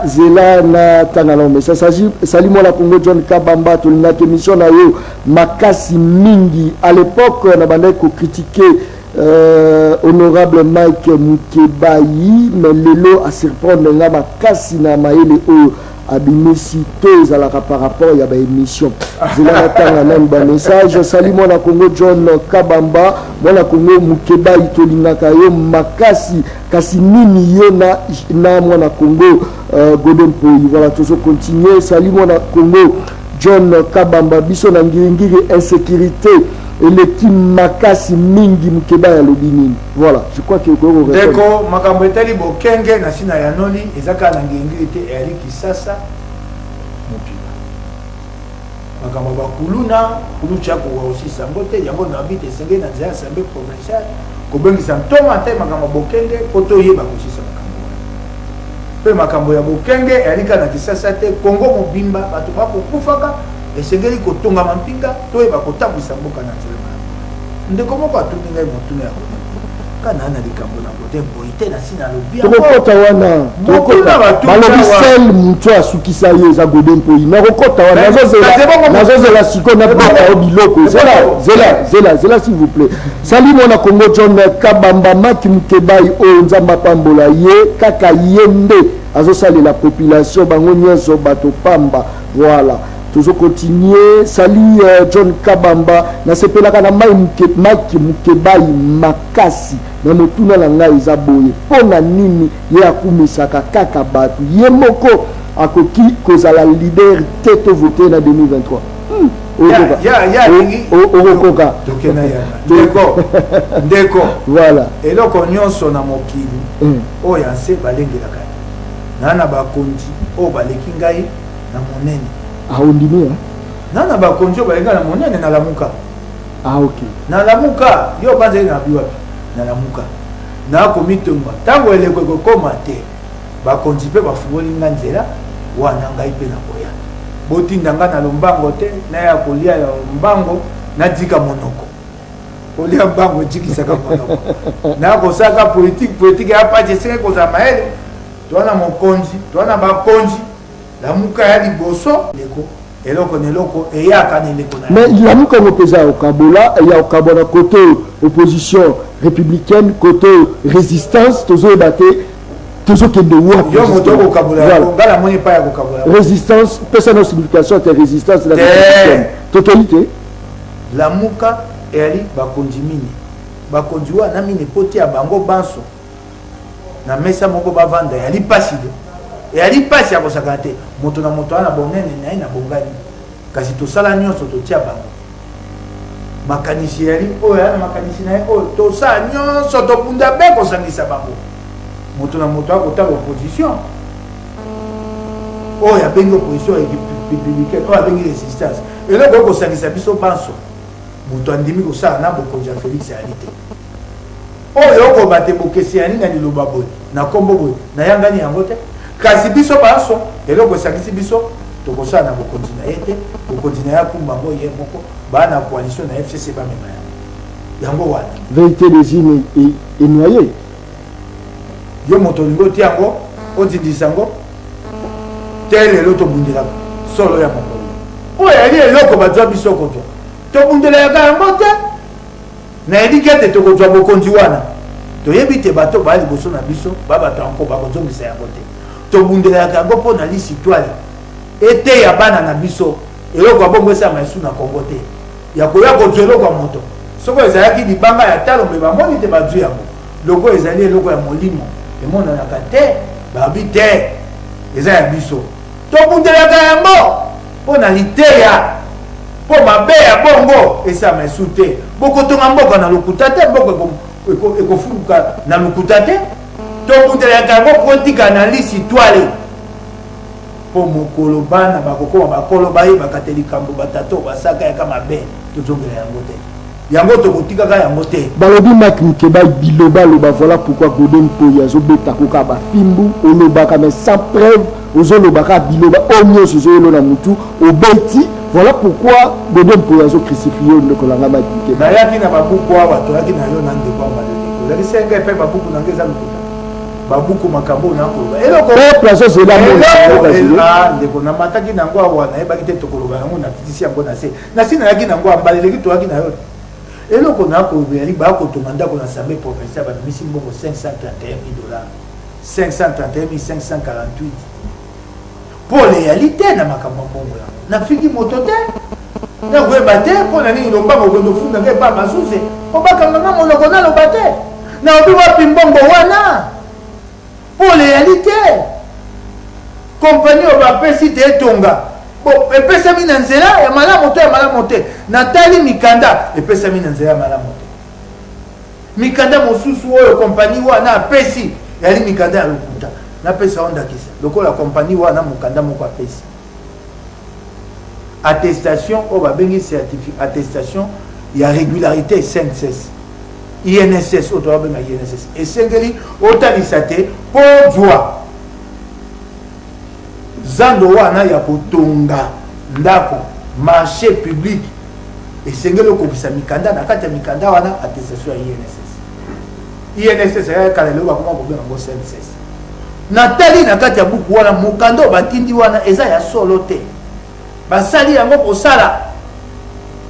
zela natanga na message salimo na Congo John Kabamba tolingaki émission na yo makasi mingi à l'époque na bandai ko critiquer honorable Mike Mukebayi mais lelo a surprendre nga makasi na mayele oyo abimisi to ezalaka par rapport ya baémission zilanatanga nani bamessage sali mwana Congo John Kabamba mwana Congo Mukebayi tolingaka yo makasi kasi nini ye na mwana Congo Godem Poyi voilà tozo continuer sali mwana Congo John Kabamba biso na ngiringiri insécurité eleki makasi mingi Mukeba ya lobi nini voilà je crois que deko makambo etali bokenge na sina ya noli ezaka na ngengi ete eli Kisasa Mukeba makambo bakuluna kulucha ko aussi sambote yango na bite senge na nzela sambe provincial ko bengisa ntoma te makambo bokenge poto yeba kusisa makambo pe makambo ya bokenge yalika na kisasa te Congo mobimba bato bakokufaka esengeli kotonga mampinga to eba kotambwisa mboka na nzela ndeko moko atuni ngai motuna ya kana na likambo na kote boite na sina lobi tokota wana tokota balobi sel mutu asukisa ye za Godin Mpoi na kokota wana nazozela siko na baka biloko zela s'il vous plaît sali mona Congo John Kabamba Maki Mukebai o nzamba pambola ye kaka yende azosali la population bango nyonso bato pamba voilà toujours continuer sali John Kabamba na sepelaka na Maki Mukebai makasi na motuna na ngai eza boye pona nini ye akumisaka kaka bato ye moko akoki kozala leader te to voter na 2023 okoka ndeko voilà eloko nyonso na mokili oyo anse balengelaka nana bakonzi oyo baleki ngai na monene aondimia nana bakonzi oyo balenga na monene na lamuka ok na lamuka yo banzeli na biwapi na lamuka na komitonga ntango eleko ekokoma te bakonzi mpe bafungoli nga nzela wana ngai mpe na koya botinda nga na lombango te naya kolia ya lombango nadika monoko kolia mbango ejikisaka monoko na kosaka politike ya pati esenge kozala mayele towana mokonzi towana bakonzi lamuka ya liboso leko eloko neloko eyaka na eleko na mais lamuka ngopeza okabola ya okabona côté opposition républicaine côté résistance tozoyeba te tozokende wapi yo moto okokabola ngala moni pa ya kokabola résistance pesa na signification te résistance la républicaine totalité lamuka eyali bakonzi mini bakonzi wana mini poti ya bango banso na mesa moko bavanda yali pasi de eyali pasi ya kosaka te moto na moto wana bonene na ye na bongani kasi tosala nyonso totia bango makanisi yali oyo yana makanisi na ye oyo tosala nyonso topunda be kosangisa bango moto na moto akotala opposition oyo abengi opposition républicaine oyo abengi résistance eloko oyo kosangisa biso banso moto andimi kosala na bokonzi ya Félix yali te oyo okoba te bokesi ya nini na liloba boye na kombo boye na yangani yango te kasi biso banso eloko esangisi biso tokosala na bokonzi na ye te bokonzi na ye akumba ngo ye moko baa na coalition na FCC bamema yango wana vérité des îles est noyée yo moto olingi otia yango otindisa yango te lelo tobundelaka solo ya mokolo oyo yali eloko bazwa biso kozwa tobundelaka yango te nayebi ete tokozwa bokonzi wana toyebi te bato baya liboso na biso babato yango bakozongisa yango te tobundelaka yango mpo na lisitwale eteya bana na biso eloko ya bongo esama esu na kongo te ya koya kozwa eloko ya moto soko ezalaki libanga ya talo mpe bamoni te bazwi yango loko ezali eloko ya molimo emonanaka te babi te eza ya biso tobundelaka yango mpo na liteya mpo mabe ya bongo esama esu te bokotonga mboka na lokuta te mboka ekofuluka na lokuta te tobundelaka yango mpo tika na lisitwale mpo mokolo bana bakokoma bakolo bayebaka te likambo batato basaka yaka mabe tozongela yango te yango tokotikaka yango te balobi Maki Mukebai biloba loba voilà pourquoi Godin Mpoi azobeta koka bafimbu olobaka mais sans preuve ozolobaka biloba oyo nyonso ozoyelo na mutu obeti voilà pourquoi Godin Mpoi azocrucifie ndeko langa Maki Mukebai nayaki na babuku awa toyaki na yo na ndeko ya baleleko ozali senga epai babuku nange eza lokuta babuku makambo nakoloba eloko ndeko namataki nango awa nayebaki te tokoloba yango natitisi yango na se nasi nayaki nango ambaleleki toyaki na yo eloko nakoloba yali bakotonga ndako na assemblée provinciale babimisi mbongo 531 $531 548 pole yali te na makambo ya mbongo yango nafiki moto te nakoyeba te mpo na nini lombango okende ofunda ngai epa masuze obakanganga monoko naloba te na obi wapi mbongo wana pole yali te kompani oyo bapesi te etonga epesami na nzela ya malamu te ya malamu te natali mikanda epesami na nzela ya malamu te mikanda mosusu oyo kompani wana apesi yali mikanda ya lokuta napesa ondakisa lokola kompani wana mokanda moko apesi attestation oyo babengi attestation ya régularité SNCS INSS oyo tobabenga INSS esengeli otalisa te mpo zwa zando wana ya kotonga ndako marché public esengeli okopesa mikanda na kati ya mikanda wana attestation ya INSS kala lelo bakoma kobenga ngo CNSS natali na kati ya buku wana mokanda batindi wana eza ya solo te basali yango kosala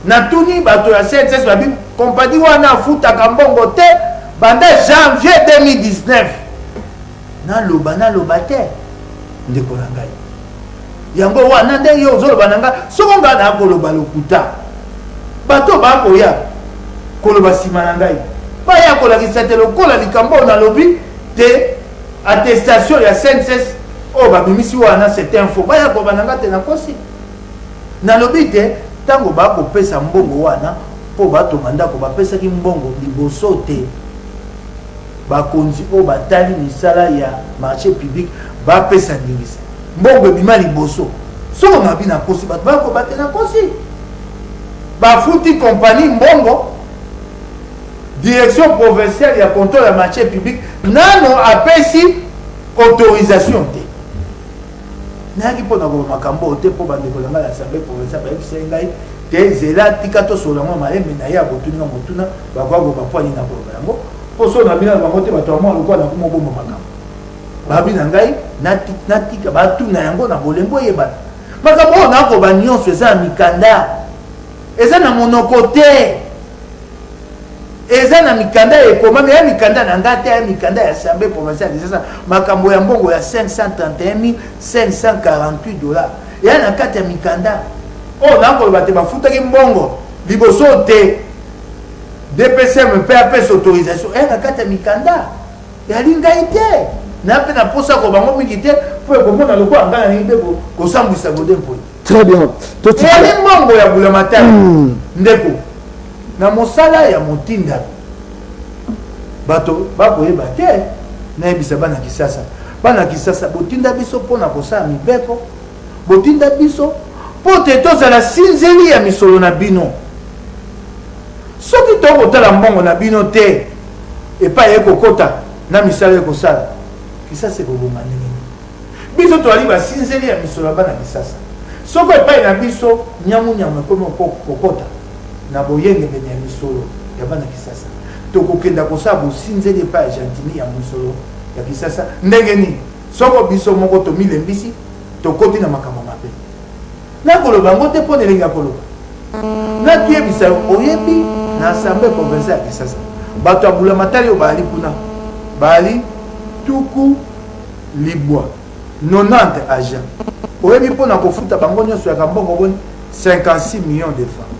natuni bato ya CNSS babi kompani wana afutaka mbongo te banda janvier 2019 naloba te ndeko na ngai yango wana nde yo ozoloba na ngai soko ngai nakoloba lokuta bato bakoya koloba nsima na ngai baya kolakisa te lokola likambo nalobi te attestation ya CNSS oyo babimisi wana c'est info baya koloba na ngai te nakosi nalobi te ntango bakopesa mbongo wana mpo batonga ndako bapesaki mbongo liboso te bakonzi oyo batali misala ya marché public bapesa ndingisa mbongo ebima liboso soko nabi nakosi bato bakoba te nakosi bafuti kompani mbongo direction provinciale ya contrôle ya marché public nano apesi autorisation te nayaki mpo na koba makambo te mpo bandeko na ngai ya assemblée provinciale bayebisai ngai te zela tika tosola mwa malembe na ye abotuninga motuna bakwakoba poani na koloba yango mpo so na bino na bango te bato ya mwa lokola nakoma bomba makambo babi na ngai natika batuna yango na bolembo oyebana makambo oyo nakoba nyonso eza na mikanda eza na monoko te eza na mikanda ekomami ya mikanda na ngai te ya mikanda ya assemblée provinciale eza makambo ya mbongo ya 531 548 dollars eya na kati ya mikanda oyo nakoloba te bafutaki mbongo liboso te DPCM mpe apesa autorisation eya na kati ya mikanda yali ngai te na mpe na posa kobango mingi te mpo ekomona lokola ngai nalingi mpe kosambwisa gode mpoi très bien eyali mbongo ya bulamatari ndeko na mosala ya motinda bato bakoyeba te nayebisa bana kisasa botinda biso mpona kosala mibeko botinda biso mpo te tozala sinzeli ya misolo na bino soki tokotala mbongo na bino te epai ekokota na misala ekosala kisasa ekoboma ndenge biso toali basinzeli ya misolo ya bana kisasa soko epai na biso nyamunyamu ekomi kokota na boyengebene ya misolo ya bana kisasa tokokenda kosala bosinzeli epai ya gentini ya misolo ya kisasa ndenge nini soko biso moko tomilembisi tokoti na makambo mabe nakoloba yango te mpo na elengi ya koloba nakuyebisa oyebi na assemblée provinciale ya kisasa bato ya bulamatari oyo baali kuna baali tuku libwa 90 agent oyebi mpo na kofuta bango nyonso yaka mbongo boni 56 millions de francs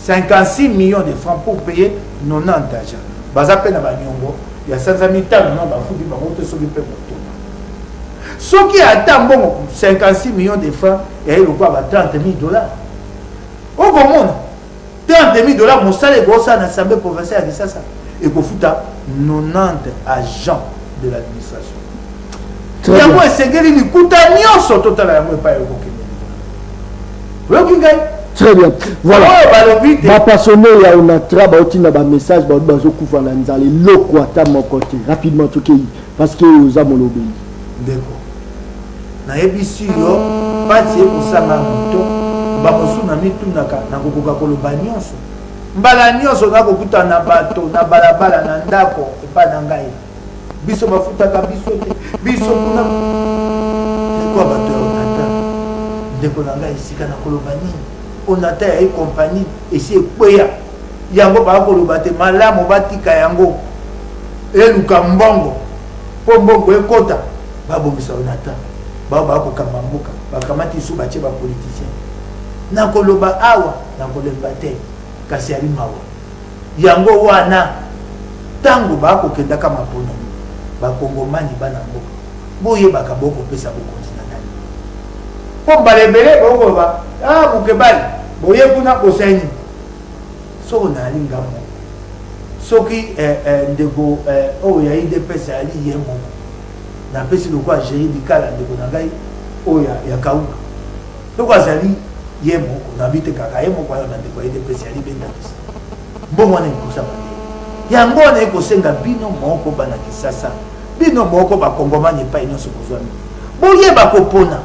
56 millions de francs pour payer 90 agents baza mpe na baniongo ya sanza mitano na bafuti bango te soki mpe motoma soki ata mbongo 56 millions de francs eyayi lokwa ba 30 000 dollars okomona 30 000 dollars mosala ekosala na assemblée provinciale ya kisasa ekofuta 90 agents de l'administration yango esengeli likuta nyonso totala yango epai ekokende oyoki ngai très bien voilà bapassionné ya onatra baotinda bamessage baobi bazokufa na nzala eloko ata moko te rapidement tokei parce que oza molobeli ndeko nayebisi yo pati ekosanga moto bakosuna mitunaka nakokoka koloba nyonso mbala nyonso nakokutana na bato na balabala na ndako epai na ngai biso bafutaka biso te biso kuna ekwa bato ya onata ndeko na ngai esika na koloba nini onata ya ekompani esi ekweya yango bakoloba te malamu batika yango eluka mbongo mpo mbongo ekota babongisa onata bao bakokamba mboka bakamati isu batie bapoliticien nakoloba awa nakolemba te kasi ali mawa yango wana ntango bakokendaka mapono bakongomani bana mboka boyebaka bokopesa bokonzi na nani mpo mbala ebele bokoloba mokebali boye kuna bosaini soko naali ngambo soki ndeko oyo ya idps ali ye moko napesi lokwa géri likala ndeko na ngai oyo ya kauka soko azali ye moko nabi te kaka ye moko ayo na ndeko ya idps ali bendakisa mbongo wana ekosama te yango wana ekosenga bino moko bana kisasa bino moko bakongomani epai nyonso kozwami boyeba kopona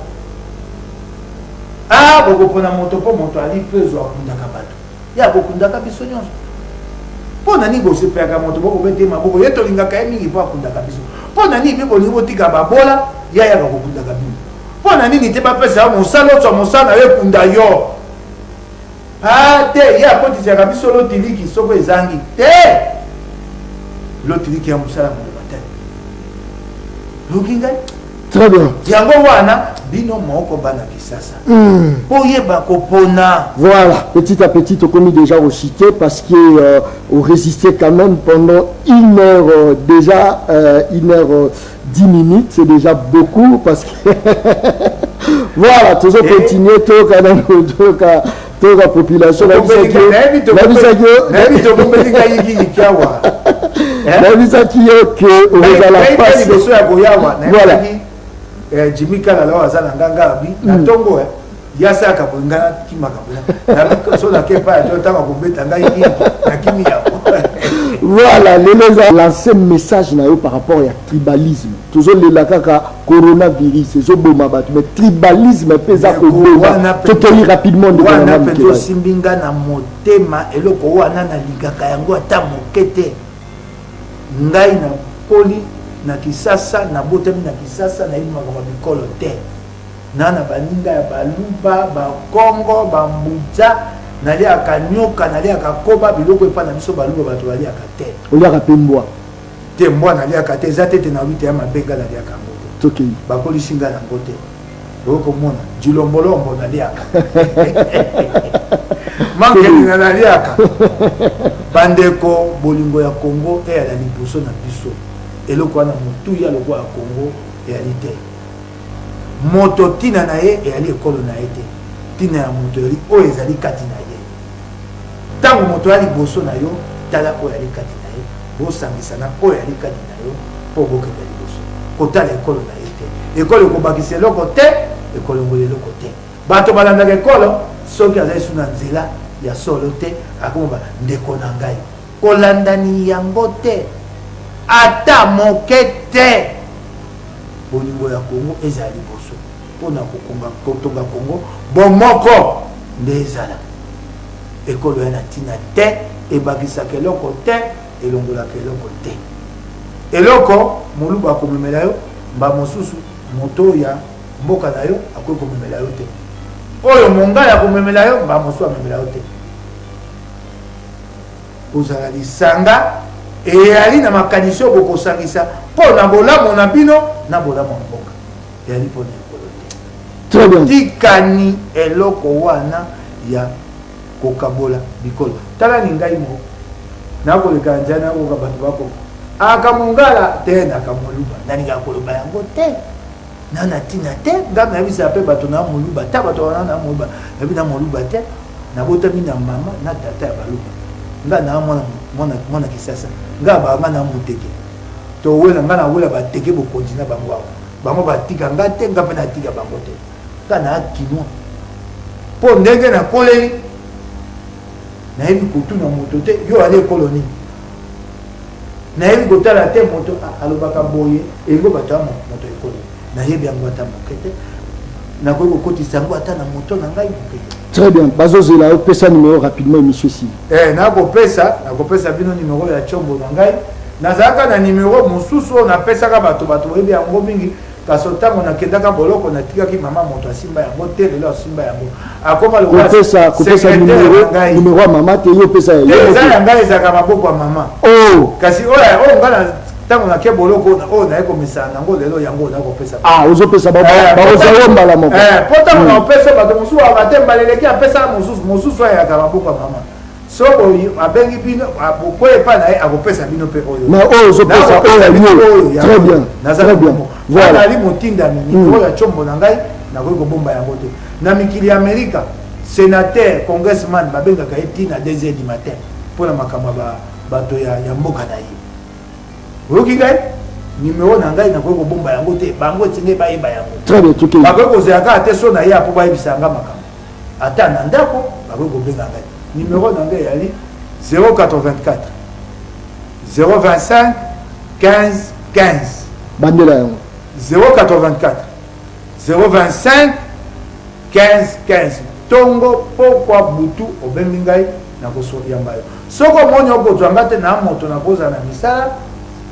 kokopona moto po moto ali pezo akundaka bato ya kokundaka biso nyonso po nani bosepeyaka moto bokobete maboko ye tolingaka ye mingi po akundaka biso po nani mpe bolingi botika babola ya yaka kokundaka bino po nani nite bapesa yo mosala otwa mosala na yo ekunda yo te ye akotisaka biso lotiliki soko ezangi te lotiliki ya mosala moloba te loki ngai très bien yango wana bino moko bana kisasa po yeba kopona. Voilà, petit à petit on commis déjà au cité parce que on résistait quand même pendant 1 heure déjà 1h10 minutes, c'est déjà beaucoup parce que voilà, toujours continuer tout quand même toute la population la voilà. Jimmy Kalala azala nganga bi na tongo yasa kabunga kimaka na so la kepa to tanga kubeta ngai na kimia. Voilà, les a lancé un message na yo par rapport à tribalisme. Toujours le kaka coronavirus zo boma batu mais tribalisme pesa ko boma totoli rapidement de wana peto simbinga na motema eloko wana na ligaka yango ata mokete ngai na poli na kisasa na botemi na kisasa na ima kwa mikolo te nana baninga ya baluba bakongo bambuja nali akanyoka nali akakoba biloko epa na biso baluba bato bali akate oli akapembwa te mbwa nali akate zatete na 8 ya mabenga nali akango toki bakoli singa na ngote oko mona jilombolombo nali aka manke ni nali aka bandeko bolingo ya Kongo e ala liboso na biso eloko wana mutu ya loko ya Kongo eyali te moto tina na ye eyali ekolo na ye te tina ya moto yali oyo ezali kati na ye ntango moto ya liboso na yo tala oyo yali kati na ye bosangisa na oyo yali kati na yo mpo bokenda liboso kotala ekolo na ye te ekolo ekobakisa eloko te ekolo ngola eloko te bato balandaka ekolo soki azali su na nzela ya solo te akomoba ndeko na ngai kolandani yango te ata moke te bolingo ya Kongo ezali liboso mpona kotonga Kongo bomoko nde ezala ekolo ya na ntina te ebakisaka eloko te elongolaka eloko te eloko moluba akomemela yo mba mosusu moto ya mboka na yo akoki komemela yo te oyo mongala akomemela yo mba mosusu amemela yo te ozala lisanga eyali na makanisi oyo bokosangisa mpo na bolamu na bino na bolamu ya mboka eyali mpona ekolo te tikani eloko wana ya kokabola bikolo tala ni ngai moko nakoleka njani akoka bato bako akamongala te nakamoluba naninga koloba yango te nana tina te ngai nayebisa mpe bato na moluba ta bato wana na moluba nayebi na moluba te nabotami na mama na tata ya baluba nga na mwana kisasa nga banga na muteke to wela nga na wela bateke bokonzi na bango awa bango batika nga te nga mpe natika bango te nga na kinwa mpo ndenge na koleli nayebi kotuna moto te yo ali ekolo nini nayebi kotala te moto alobaka boye elingo bato ya moto ekolo nayebi yango ata moke te nakoki kokotisa yango ata na moto na ngai moke te. Très bien. Bazozela, opesa numéro rapidement, monsieur Si. nakopesa bino numéro ya chombo na ngai. Nazaka na numéro mususu na pesa ka bato yebi yango mingi kaso tango na kendaka boloko na tikaki mama moto asimba yango te lelo asimba yango. Akoma lo kopesa numéro ya mama te yo pesa yo. Eza ngai ezaka maboko ya mama. Oh, kasi oya ngana tango na ke boloko na eko misa nango lelo yango na kopesa. Ozopesa baba ozaomba la moko. Pota na opesa bato mususu abatemba leleki apesa mususu ya ka maboko ya mama. Soko abengi bino abokoye pa na akopesa bino pe oyo. Na ozopesa oyo. Très bien. Très bien. Voilà ali motinda mini oyo chombo na ngai na ko bomba yango te. Na mikili ya Amerika sénateur congressman babenga ka etina 2h du matin pour la makamba bato ya mboka na ye. Oki ngai numéro na ngai na ko bomba yango te bango tinge ba yeba yango. Très bien tuki. Ba ko kozeka ate so na ya po ba yebisa nga makamba. Ata na ndako ba ko benga ngai. Numéro d'anglais yali 084 025 15 15 bandela 084 025 15 15 tongo pokwa butu obengi ngai na kosoyamba yo soko moni okozwanga te na moto na koza na misala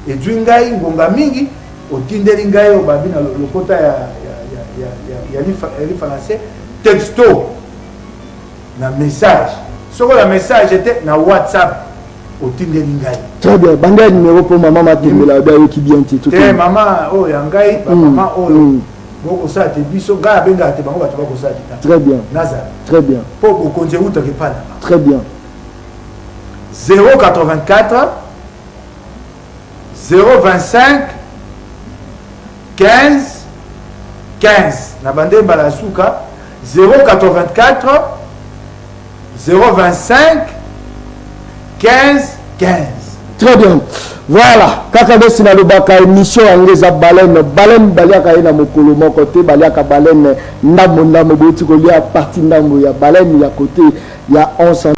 ezwi ngai ngonga mingi otindeli ngai oyo babi na lokota ya français texto na message soko la message était na WhatsApp otindeli ngai. Très bien. Banda numéro pour maman Matembela oyo ki bien ti tout. Maman oyo ya ngai ba maman oyo boko sa te biso ga benga te bango bato bako sa te. Très bien. Naza. Très bien. Po ko konje uta ke pana. Très bien. 084 025 15 15 na bande balasuka 084 025 15 15. Très bien. Voilà, kaka besi na lobaka émission angeza baleine baliaka ina mokolo moko te baliaka baleine ndambo boti kolia parti ndambo ya baleine ya côté ya 11